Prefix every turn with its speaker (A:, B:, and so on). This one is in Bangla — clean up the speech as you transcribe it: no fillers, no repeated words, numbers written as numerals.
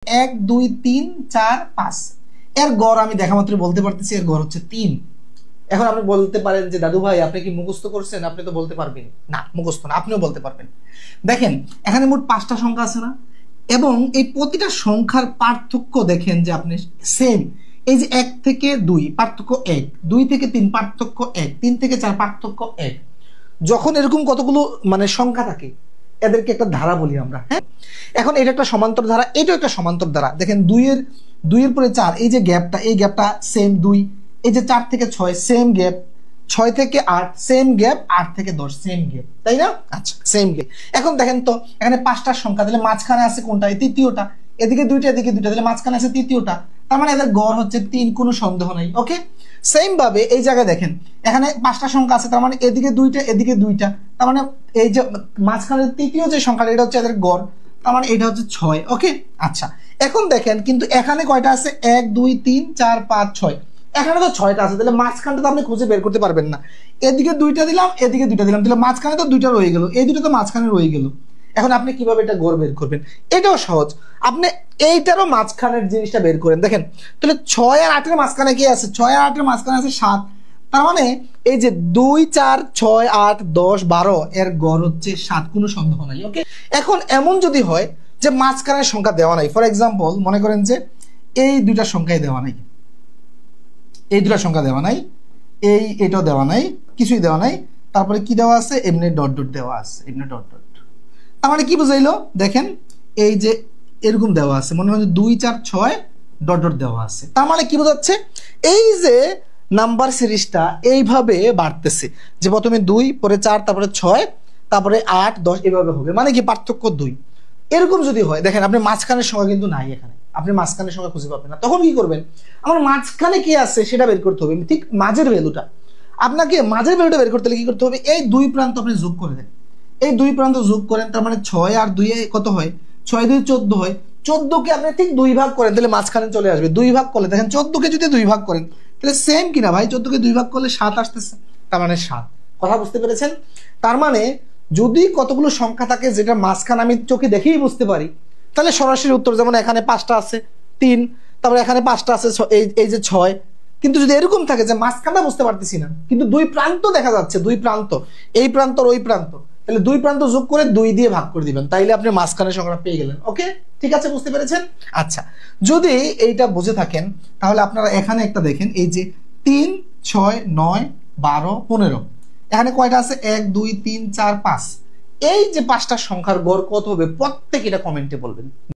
A: 1 2 3 4 5 এর গড় আমি দেখা মাত্র বলতে পারতেছি এর গড় হচ্ছে 3। এখন আপনি বলতে পারেন যে দাদু ভাই আপনি কি মুখস্থ করছেন? আপনি তো বলতে পারবেন না, মুখস্থ না, আপনিও বলতে পারবেন। দেখেন এখানে মোট 5টা সংখ্যা আছে না, এবং এই প্রতিটা সংখ্যার পার্থক্য দেখেন যে আপনি সেম। এই যে 1 থেকে 2 পার্থক্য 1, 2 থেকে 3 পার্থক্য 1, 3 থেকে 4 পার্থক্য 1। যখন এরকম কতগুলো মানে সংখ্যা থাকে এদেরকে একটা ধারা বলি আমরা। হ্যাঁ, এখন এটা একটা সমান্তর ধারা, এটাও একটা সমান্তর ধারা। দেখেন 2 এর পরে 4, এই যে গ্যাপটা, এই গ্যাপটা সেম 2। এই যে 4 থেকে 6 সেম গ্যাপ, 6 থেকে 8 সেম গ্যাপ, 8 থেকে 10 সেম গ্যাপ, তাই না? আচ্ছা, সেম গ্যাপ। এখন দেখেন তো এখানে 5টা সংখ্যা, তাহলে মাঝখানে আছে কোনটা? এই তৃতীয়টা। এদিকে 2টা, এদিকে 2টা, তাহলে মাঝখানে আছে তৃতীয়টা। তার মানে এদের গড় হচ্ছে 3, কোনো সন্দেহ নাই। ওকে, সেম ভাবে এই জায়গায় দেখেন এখানে 5টা সংখ্যা আছে, তার মানে এদিকে 2টা, এদিকে 2টা, তার মানে এই যে মাঝখানে তৃতীয় যে সংখ্যাটা এটা হচ্ছে এদের গড়, তার মানে এটা হচ্ছে 6। ওকে, আচ্ছা এখন দেখেন কিন্তু এখানে কয়টা আছে? 1 2 3 4 5 6, এখানে তো 6টা আছে, তাহলে মাঝখানটা তো আপনি খুঁজে বের করতে পারবেন না। এদিকে 2টা দিলাম, এদিকে 2টা দিলাম, তাহলে মাঝখানে তো 2টা রয়ে গেল, এই 2টা তো মাঝখানে রয়ে গেল। এখন আপনি কিভাবে এটা গড় বের করবেন? এটাও সহজ, আপনি এইটারও মাঝখানের জিনিসটা বের করেন। দেখেন তাহলে 6 আর 8 এর মাঝখানে কি আছে? 6 আর 8 এর মাঝখানে আছে 7। তার মানে এই যে 2 4 6 8 10 12 এর গড় হচ্ছে 7, কোনো সন্দেহ নাই। ওকে, এখন এমন যদি হয় যে মাঝখানের সংখ্যা দেওয়া নাই, ফর এক্সাম্পল মনে করেন যে এই 2টা সংখ্যাই দেওয়া নাই, এই 2টা সংখ্যা দেওয়া নাই, এটাও দেওয়া নাই, কিছুই দেওয়া নাই, তারপরে কি দেওয়া আছে? এমনি ডট ডট দেওয়া আছে, এমনি ডট ডট। তার মানে কি বুঝাইলো? দেখেন এই যে এরকম দেওয়া আছে, মনে হয় 2 4 6 ডট ডট দেওয়া আছে। তার মানে কি বোঝাচ্ছে? এই যে নাম্বার সিরিজটা এইভাবে বাড়তেছে, যে প্রথমে 2, পরে 4, তারপরে 6, তারপরে 8 10 এভাবে হবে, মানে কি পার্থক্য 2। এরকম যদি হয়, দেখেন আপনি মাঝখানের সংখ্যা কিন্তু নাই, এখানে আপনি মাঝখানের সংখ্যা খুঁজে পাবেন না। তখন কি করবেন? আমার মাঝখানে কি আছে সেটা বের করতে হবে, ঠিক মাঝের ভ্যালুটা। আপনাকে মাঝের ভ্যালুটা বের করতে হলে কি করতে হবে? এই 2 প্রান্ত আপনি যোগ করে দেন, এই 2 প্রান্ত যোগ করেন, তার মানে 6 আর 2 কত হয়? 6 2 14 হয়। 14 কে আপনি ঠিক 2 ভাগ করেন, তাহলে মাঝখানে চলে আসবে। 2 ভাগ করলে দেখেন 14 কে যদি 2 ভাগ করেন তাহলে সেম কিনা ভাই? 14 কে 2 ভাগ করলে 7 আসতেছে, তার মানে 7। কথা বুঝতে পেরেছেন? তার মানে যদি কতগুলো সংখ্যা থাকে যেটা মাঝখানে আমি চোখে দেখেই বুঝতে পারি, তাহলে সরাসরি উত্তর, যেমন এখানে 5টা আছে 3, তারপরে এখানে 5টা আছে এই যে 6। কিন্তু যদি এরকম থাকে যে মাঝখানটা বুঝতে পারতেছি না, কিন্তু 2 প্রান্ত দেখা যাচ্ছে, 2 প্রান্ত, এই প্রান্ত আর ওই প্রান্ত, তাহলে 2 প্রান্ত যোগ করে 2 দিয়ে ভাগ করে দিবেন, তাইলে আপনি মাঝখানের সংখ্যাটা পেয়ে গেলেন। ওকে, ঠিক আছে, বুঝতে পেরেছেন? আচ্ছা, যদি এইটা বুঝে থাকেন তাহলে আপনারা এখানে একটা দেখেন, এই যে 3 6 9 12 15, এখানে কয়টা আছে? 1 2 3 4 5। এই যে 5টা সংখ্যার গড় কত হবে প্রত্যেক এটা কমেন্টে বলবেন।